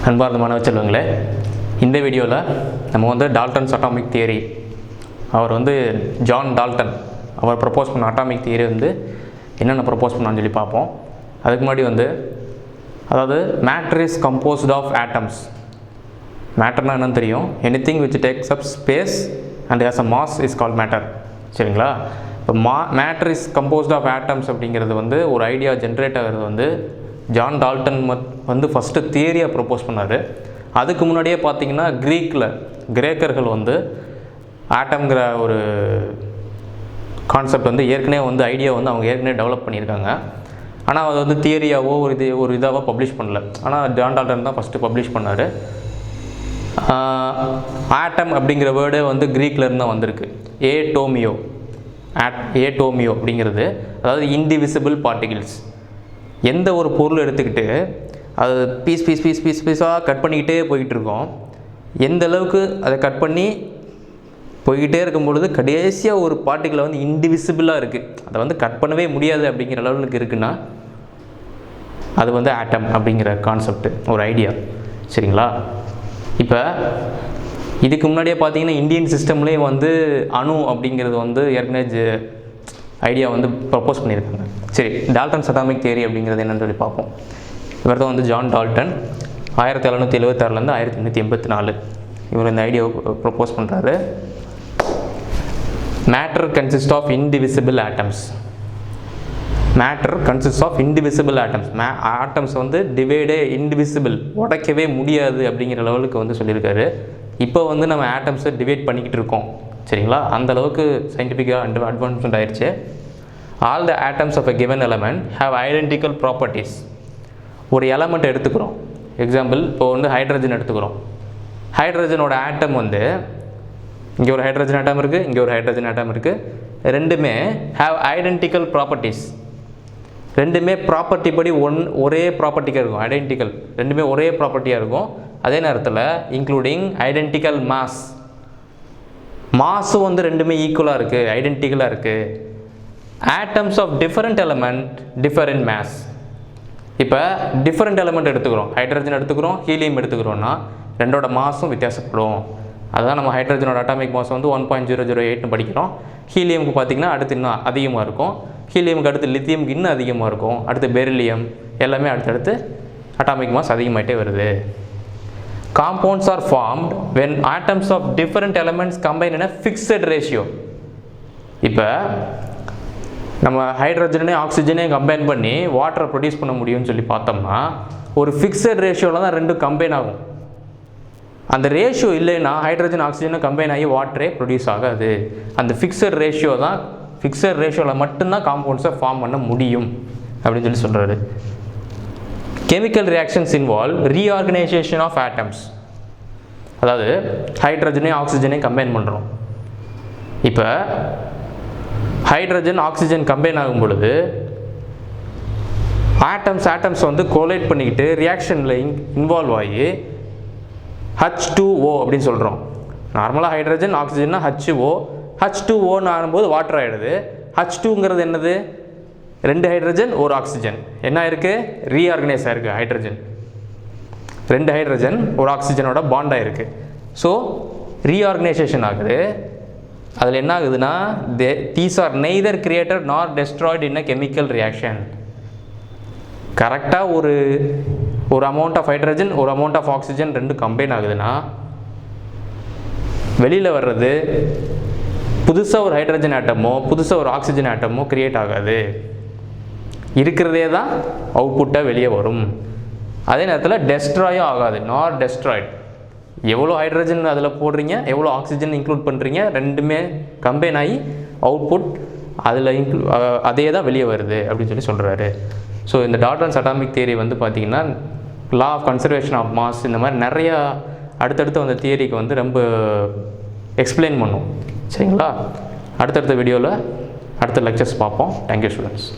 அன்பார்ந்த மாணவ செல்வங்களே, இந்த வீடியோவில் நம்ம வந்து டால்டன்ஸ் அட்டாமிக் தியரி, அவர் வந்து ஜான் டால்டன் அவர் ப்ரப்போஸ் பண்ண அட்டாமிக் தியரி வந்து என்னென்ன ப்ரப்போஸ் பண்ணான்னு சொல்லி பார்ப்போம். அதுக்கு முன்னாடி வந்து அதாவது matter is composed of atoms. மேட்டர்னா என்னன்னு தெரியும். Anything which takes up space and has a mass is called matter. சரிங்களா? இப்போ matter is composed of atoms அப்படிங்கிறது வந்து ஒரு ஐடியா ஜென்ரேட் ஆகிறது வந்து ஜான் டால்டன் வந்து ஃபஸ்ட்டு தியரியாக ப்ரப்போஸ் பண்ணார். அதுக்கு முன்னாடியே பார்த்தீங்கன்னா கிரேக்கர்கள் வந்து ஆட்டம்ங்கிற ஒரு கான்செப்ட் வந்து ஏற்கனவே வந்து ஐடியா வந்து அவங்க ஏற்கனவே டெவலப் பண்ணியிருக்காங்க. ஆனால் அது வந்து தியரியாவோ ஒரு இதாவோ பப்ளிஷ் பண்ணல. ஆனால் ஜான் டால்டன் தான் ஃபஸ்ட்டு பப்ளிஷ் பண்ணார். ஆட்டம் அப்படிங்கிற வேர்டே வந்து க்ரீக்லேருந்து தான் வந்திருக்கு. ஏட்டோமியோ அப்படிங்கிறது அதாவது இன்டிவிசிபிள் பார்ட்டிகிள்ஸ். எந்த ஒரு பொருள் எடுத்துக்கிட்டு அது பீஸாக கட் பண்ணிக்கிட்டே போய்கிட்டு இருக்கோம். எந்த அளவுக்கு அதை கட் பண்ணி போய்கிட்டே இருக்கும்பொழுது கடைசியாக ஒரு பார்ட்டிகிளை வந்து இன்டிவிசிபிளாக இருக்குது, அதை வந்து கட் பண்ணவே முடியாது அப்படிங்கிற லெவலுக்கு இருக்குன்னா அது வந்து ஆட்டம் அப்படிங்கிற கான்செப்ட், ஒரு ஐடியா. சரிங்களா? இப்போ இதுக்கு முன்னாடியே பார்த்தீங்கன்னா இந்தியன் சிஸ்டம்லேயே வந்து அணு அப்படிங்கிறது வந்து ஏற்கனவே ஐடியா வந்து ப்ரப்போஸ் பண்ணியிருக்காங்க. சரி, டால்டன்ஸ் அட்டாமிக் தியரி அப்படிங்கிறது என்னன்னு சொல்லி பார்ப்போம். இவர் தான் வந்து ஜான் டால்டன் 1776 1884 இவர் இந்த ஐடியாவை ப்ரப்போஸ் பண்ணுறாரு. Matter consist of indivisible atoms. Matter consist of indivisible atoms. Atoms வந்து இன்டிவிசிபிள், உடைக்கவே முடியாது அப்படிங்கிற லெவலுக்கு வந்து சொல்லியிருக்காரு. இப்போ வந்து நம்ம ஆட்டம்ஸை டிவைட் பண்ணிக்கிட்டு இருக்கோம். சரிங்களா? அந்த அளவுக்கு சயின்டிஃபிக்காக அட்வான்ஸ்மெண்ட் ஆயிடுச்சு. All the atoms of a given element have identical properties. ஒரு எலமெண்ட் எடுத்துக்கிறோம். எக்ஸாம்பிள், இப்போ வந்து ஹைட்ரஜன் எடுத்துக்கிறோம். ஹைட்ரஜனோட ஆட்டம் வந்து இங்கே ஒரு ஹைட்ரஜன் ஆட்டம் இருக்குது, இங்கே ஒரு ஹைட்ரஜன் ஆட்டம் இருக்குது. ரெண்டுமே ஹேவ் ஐடென்டிக்கல் ப்ராப்பர்ட்டிஸ். ரெண்டுமே ப்ராப்பர்ட்டி படி ஒரே ப்ராப்பர்ட்டிக்காக இருக்கும். ஐடென்டிக்கல், ரெண்டுமே ஒரே ப்ராப்பர்ட்டியாக இருக்கும். அதே நேரத்தில் இன்க்ளூடிங் ஐடென்டிக்கல் மாஸும் வந்து ரெண்டுமே ஈக்குவலாக இருக்குது, ஐடென்டிக்கலாக இருக்குது. Atoms of different element differ in mass. இப்போ டிஃபரெண்ட் எலமெண்ட் எடுத்துக்கிறோம், ஹைட்ரஜன் எடுத்துக்கிறோம், ஹீலியம் எடுத்துக்கிறோன்னா ரெண்டோட மாஸும் வித்தியாசப்படும். அதுதான் நம்ம ஹைட்ரஜனோட அட்டாமிக் மாஸ் வந்து 1.008 படிக்கிறோம். ஹீலியமுக்கு பார்த்திங்கன்னா அடுத்து இன்னும் அதிகமாக இருக்கும். ஹீலியமுக்கு அடுத்து லித்தியமுக்கு இன்னும் அதிகமாக இருக்கும். அடுத்து பெரிலியம், எல்லாமே அடுத்தடுத்து அட்டாமிக் மாஸ் அதிகமாகிட்டே வருது. Compounds R formed when atoms of different elements combine in a fixed ratio. இப்போ நம்ம ஹைட்ரஜனையும் ஆக்சிஜனையும் கம்பைன் பண்ணி வாட்டரை ப்ரொடியூஸ் பண்ண முடியும்னு சொல்லி பார்த்தோம்னா ஒரு ஃபிக்ஸட் ரேஷியோவில் தான் ரெண்டும் கம்பைன் ஆகும். அந்த ரேஷியோ இல்லைன்னா ஹைட்ரஜன் ஆக்சிஜனும் கம்பைன் ஆகி வாட்டரே ப்ரொடியூஸ் ஆகாது. அந்த ஃபிக்ஸட் ரேஷியோவில் மட்டும்தான் காம்பவுண்ட்ஸை ஃபார்ம் பண்ண முடியும் அப்படின்னு சொல்லி சொல்கிறாரு. Chemical reactions involve reorganisation of atoms. அதாவது ஹைட்ரஜனையும் ஆக்சிஜனையும் கம்பைன் பண்ணுறோம். இப்போ ஹைட்ரஜன் ஆக்சிஜன் கம்பைன் ஆகும் பொழுது ஆட்டம்ஸ் வந்து கோலைட் பண்ணிக்கிட்டு ரியாக்ஷனில் இன்வால்வ் ஆகி H2O அப்படின்னு சொல்கிறோம். நார்மலாக ஹைட்ரஜன் ஆக்சிஜன்னா H2Oன்னு ஆகும்போது வாட்டர் ஆகிடுது. H2ங்கிறது என்னது? 2 ஹைட்ரஜன் ஒரு ஆக்சிஜன் என்ன இருக்குது? ரீஆர்கனைஸ் ஆகிருக்கு. ஹைட்ரஜன் 2 ஹைட்ரஜன் ஒரு ஆக்சிஜனோட பாண்ட் ஆகிருக்கு. ஸோ ரீஆர்கனைசேஷன் ஆகுது. அதில் என்ன ஆகுதுன்னா தீஸ் ஆர் நெய்தர் கிரியேட்டட் நார் டெஸ்ட்ராய்டு இன் அ கெமிக்கல் ரியாக்ஷன். கரெக்டாக ஒரு அமௌண்ட் ஆஃப் ஹைட்ரஜன் ஒரு அமௌண்ட் ஆஃப் ஆக்சிஜன் ரெண்டு கம்பைன் ஆகுதுன்னா வெளியில் வர்றது புதுசாக ஒரு ஹைட்ரஜன் ஆட்டமோ புதுசாக ஒரு ஆக்சிஜன் ஆட்டமோ கிரியேட் ஆகாது. இருக்கிறதே தான் அவுட்புட்டாக வெளியே வரும். அதே நேரத்தில் டெஸ்ட்ராயும் ஆகாது, நார் டெஸ்ட்ராய்டு. எவ்வளோ ஹைட்ரஜன் அதில் போடுறீங்க, எவ்வளோ ஆக்சிஜன் இன்க்ளூட் பண்ணுறீங்க, ரெண்டுமே கம்பைன் ஆகி அவுட்புட் அதில் அதே தான் வெளியே வருது அப்படின்னு சொல்லி சொல்கிறாரு. ஸோ இந்த டால்டன்ஸ் அட்டாமிக் தியரி வந்து பார்த்திங்கன்னா law of conservation of mass இந்த மாதிரி நிறையா அடுத்தடுத்து அந்த தியரிக்கு வந்து ரொம்ப எக்ஸ்பிளைன் பண்ணும். சரிங்களா? அடுத்தடுத்த வீடியோவில் அடுத்த லெக்சர்ஸ் பார்ப்போம். Thank you students.